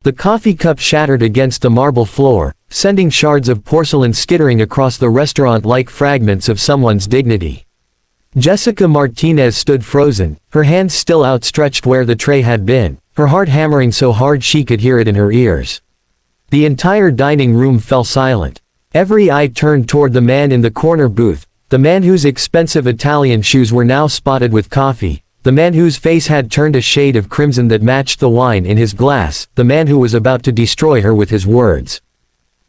The coffee cup shattered against the marble floor, sending shards of porcelain skittering across the restaurant like fragments of someone's dignity. Jessica Martinez stood frozen, her hands still outstretched where the tray had been, her heart hammering so hard she could hear it in her ears. The entire dining room fell silent. Every eye turned toward the man in the corner booth, the man whose expensive Italian shoes were now spotted with coffee, the man whose face had turned a shade of crimson that matched the wine in his glass, the man who was about to destroy her with his words.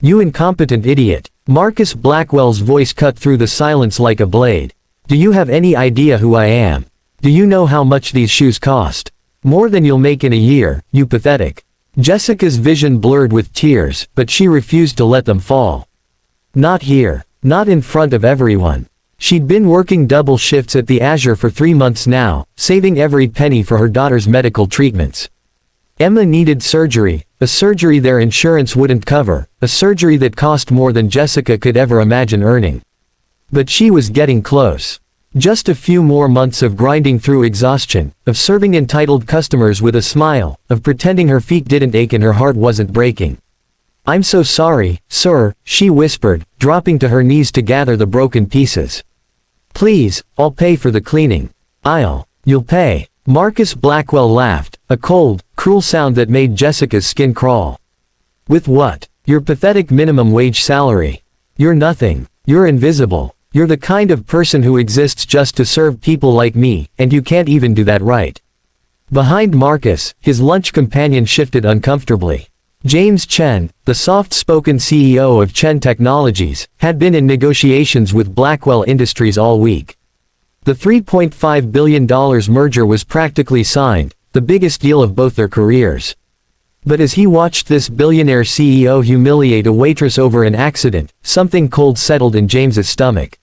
"You incompetent idiot." Marcus Blackwell's voice cut through the silence like a blade. "Do you have any idea who I am? Do you know how much these shoes cost? More than you'll make in a year, you pathetic." Jessica's vision blurred with tears, but she refused to let them fall. Not here. Not in front of everyone. She'd been working double shifts at the Azure for 3 months now, saving every penny for her daughter's medical treatments. Emma needed surgery, a surgery their insurance wouldn't cover, a surgery that cost more than Jessica could ever imagine earning. But she was getting close. Just a few more months of grinding through exhaustion, of serving entitled customers with a smile, of pretending her feet didn't ache and her heart wasn't breaking. "I'm so sorry, sir," she whispered, dropping to her knees to gather the broken pieces. "Please, I'll pay for the cleaning." You'll pay." Marcus Blackwell laughed, a cold, cruel sound that made Jessica's skin crawl. "With what? Your pathetic minimum wage salary. You're nothing. You're invisible. You're the kind of person who exists just to serve people like me, and you can't even do that right." Behind Marcus, his lunch companion shifted uncomfortably. James Chen, the soft-spoken CEO of Chen Technologies, had been in negotiations with Blackwell Industries all week. The $3.5 billion merger was practically signed, the biggest deal of both their careers. But as he watched this billionaire CEO humiliate a waitress over an accident, something cold settled in James's stomach.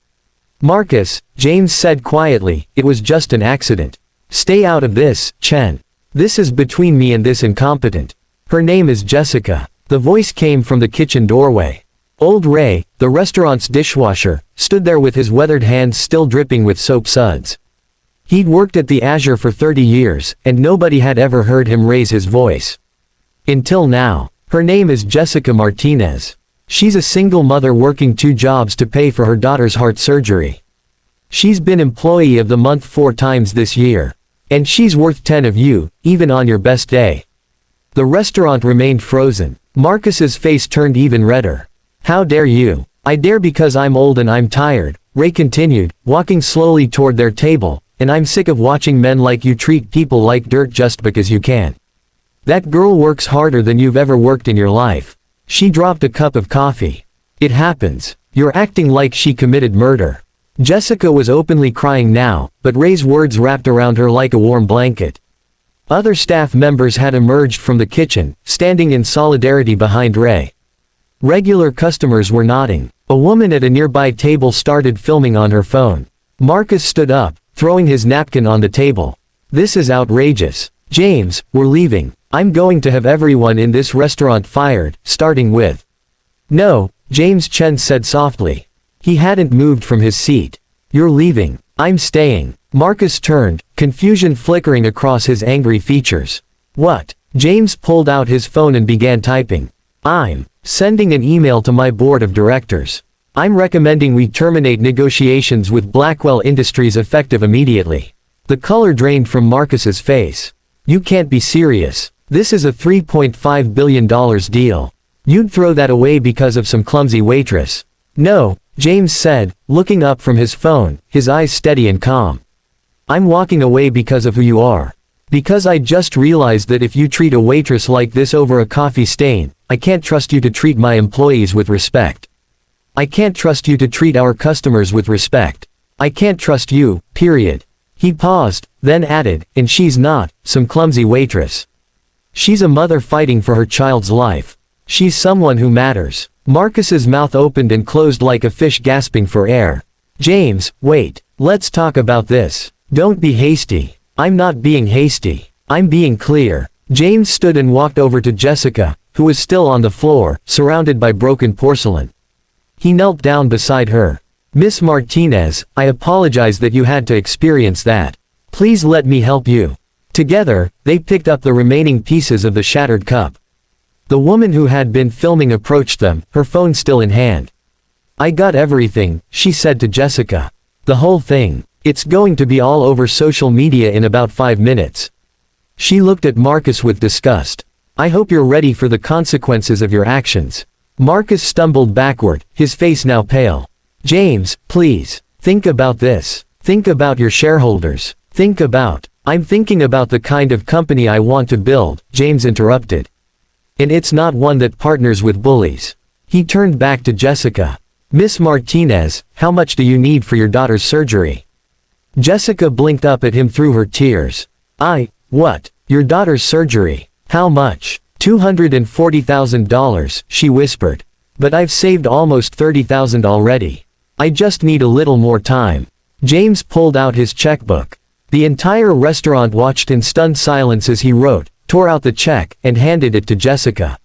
"Marcus," James said quietly, "it was just an accident. Stay out of this, Chen. This is between me and this incompetent. Her name is Jessica." The voice came from the kitchen doorway. Old Ray, the restaurant's dishwasher, stood there with his weathered hands still dripping with soap suds. He'd worked at the Azure for 30 years, and nobody had ever heard him raise his voice. Until now. Her name is Jessica Martinez. She's a single mother working 2 jobs to pay for her daughter's heart surgery. She's been Employee of the Month 4 times this year. And she's worth 10 of you, even on your best day. The restaurant remained frozen. Marcus's face turned even redder. "How dare you?" "I dare because I'm old and I'm tired," Ray continued, walking slowly toward their table, "and I'm sick of watching men like you treat people like dirt just because you can. That girl works harder than you've ever worked in your life." She dropped a cup of coffee. "It happens. You're acting like she committed murder." Jessica was openly crying now, but Ray's words wrapped around her like a warm blanket. Other staff members had emerged from the kitchen, standing in solidarity behind Ray. Regular customers were nodding. A woman at a nearby table started filming on her phone. Marcus stood up, throwing his napkin on the table. "This is outrageous. James, we're leaving. I'm going to have everyone in this restaurant fired, starting with—" "No," James Chen said softly. He hadn't moved from his seat. "You're leaving. I'm staying." Marcus turned, confusion flickering across his angry features. "What?" James pulled out his phone and began typing. "I'm sending an email to my board of directors. I'm recommending we terminate negotiations with Blackwell Industries effective immediately." The color drained from Marcus's face. "You can't be serious. This is a $3.5 billion deal. You'd throw that away because of some clumsy waitress." "No," James said, looking up from his phone, his eyes steady and calm. "I'm walking away because of who you are. Because I just realized that if you treat a waitress like this over a coffee stain, I can't trust you to treat my employees with respect. I can't trust you to treat our customers with respect. I can't trust you, period." He paused, then added, "And she's not some clumsy waitress. She's a mother fighting for her child's life. She's someone who matters." Marcus's mouth opened and closed like a fish gasping for air. "James, wait. Let's talk about this. Don't be hasty." "I'm not being hasty. I'm being clear." James stood and walked over to Jessica, who was still on the floor, surrounded by broken porcelain. He knelt down beside her. "Miss Martinez, I apologize that you had to experience that. Please let me help you." Together, they picked up the remaining pieces of the shattered cup. The woman who had been filming approached them, her phone still in hand. "I got everything," she said to Jessica. "The whole thing. It's going to be all over social media in about 5 minutes." She looked at Marcus with disgust. "I hope you're ready for the consequences of your actions." Marcus stumbled backward, his face now pale. "James, please. Think about this. Think about your shareholders. Think about—" "I'm thinking about the kind of company I want to build," James interrupted. "And it's not one that partners with bullies." He turned back to Jessica. "Miss Martinez, how much do you need for your daughter's surgery?" Jessica blinked up at him through her tears. What? Your daughter's surgery? How much?" $240,000, she whispered. "But I've saved almost $30,000 already. I just need a little more time." James pulled out his checkbook. The entire restaurant watched in stunned silence as he wrote, tore out the check, and handed it to Jessica.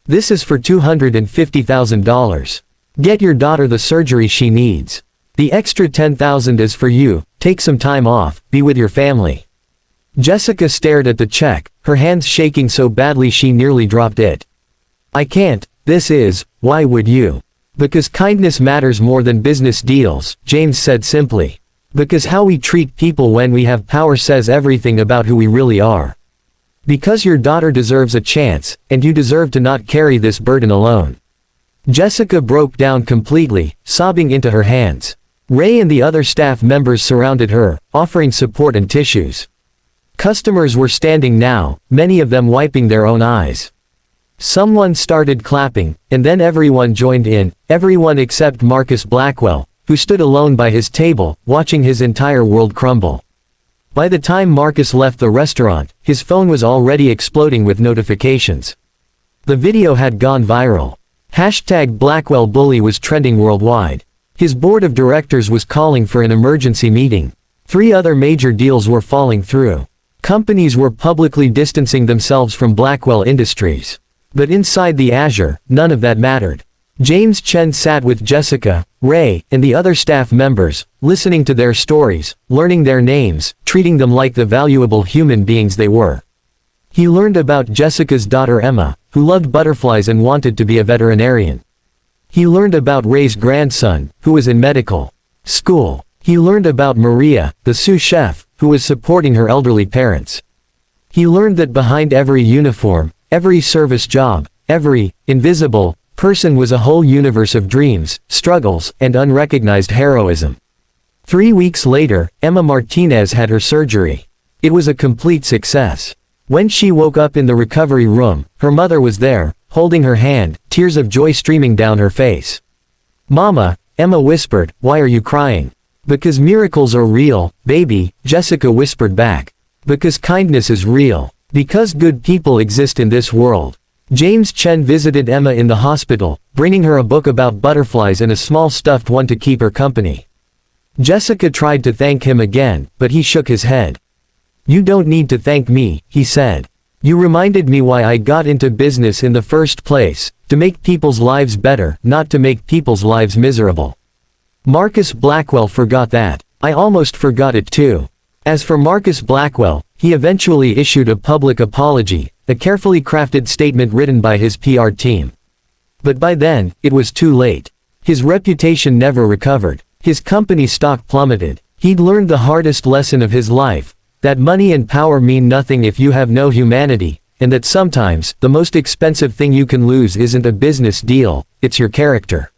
"This is for $250,000. Get your daughter the surgery she needs. The extra $10,000 is for you, take some time off, be with your family." Jessica stared at the check, her hands shaking so badly she nearly dropped it. "I can't, why would you?" "Because kindness matters more than business deals," James said simply. "Because how we treat people when we have power says everything about who we really are. Because your daughter deserves a chance, and you deserve to not carry this burden alone." Jessica broke down completely, sobbing into her hands. Ray and the other staff members surrounded her, offering support and tissues. Customers were standing now, many of them wiping their own eyes. Someone started clapping, and then everyone joined in, everyone except Marcus Blackwell, who stood alone by his table, watching his entire world crumble. By the time Marcus left the restaurant, his phone was already exploding with notifications. The video had gone viral. #BlackwellBully was trending worldwide. His board of directors was calling for an emergency meeting. 3 other major deals were falling through. Companies were publicly distancing themselves from Blackwell Industries. But inside the Azure, none of that mattered. James Chen sat with Jessica, Ray, and the other staff members, listening to their stories, learning their names, treating them like the valuable human beings they were. He learned about Jessica's daughter Emma, who loved butterflies and wanted to be a veterinarian. He learned about Ray's grandson, who was in medical school. He learned about Maria, the sous chef, who was supporting her elderly parents. He learned that behind every uniform, every service job, every invisible person was a whole universe of dreams, struggles, and unrecognized heroism. 3 weeks later, Emma Martinez had her surgery. It was a complete success. When she woke up in the recovery room, her mother was there, holding her hand, tears of joy streaming down her face. "Mama," Emma whispered, "why are you crying?" "Because miracles are real, baby," Jessica whispered back. "Because kindness is real. Because good people exist in this world." James Chen visited Emma in the hospital, bringing her a book about butterflies and a small stuffed one to keep her company. Jessica tried to thank him again, but he shook his head. "You don't need to thank me," he said. "You reminded me why I got into business in the first place, to make people's lives better, not to make people's lives miserable." Marcus Blackwell forgot that. I almost forgot it too. As for Marcus Blackwell, he eventually issued a public apology, a carefully crafted statement written by his PR team. But by then, it was too late. His reputation never recovered. His company stock plummeted. He'd learned the hardest lesson of his life, that money and power mean nothing if you have no humanity, and that sometimes, the most expensive thing you can lose isn't a business deal, it's your character.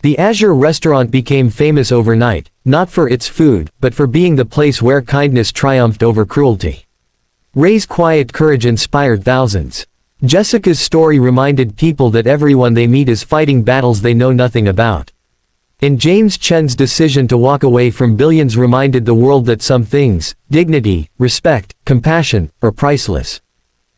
The Azure restaurant became famous overnight, not for its food, but for being the place where kindness triumphed over cruelty. Ray's quiet courage inspired thousands. Jessica's story reminded people that everyone they meet is fighting battles they know nothing about. And James Chen's decision to walk away from billions reminded the world that some things, dignity, respect, compassion, are priceless.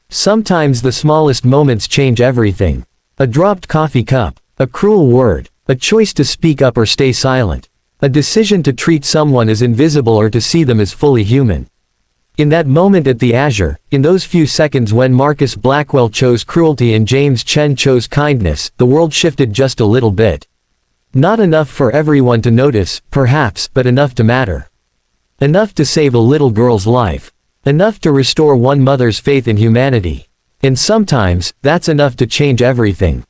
Sometimes the smallest moments change everything. A dropped coffee cup, a cruel word, a choice to speak up or stay silent, a decision to treat someone as invisible or to see them as fully human. In that moment at the Azure, in those few seconds when Marcus Blackwell chose cruelty and James Chen chose kindness, the world shifted just a little bit. Not enough for everyone to notice, perhaps, but enough to matter. Enough to save a little girl's life. Enough to restore one mother's faith in humanity. And sometimes, that's enough to change everything.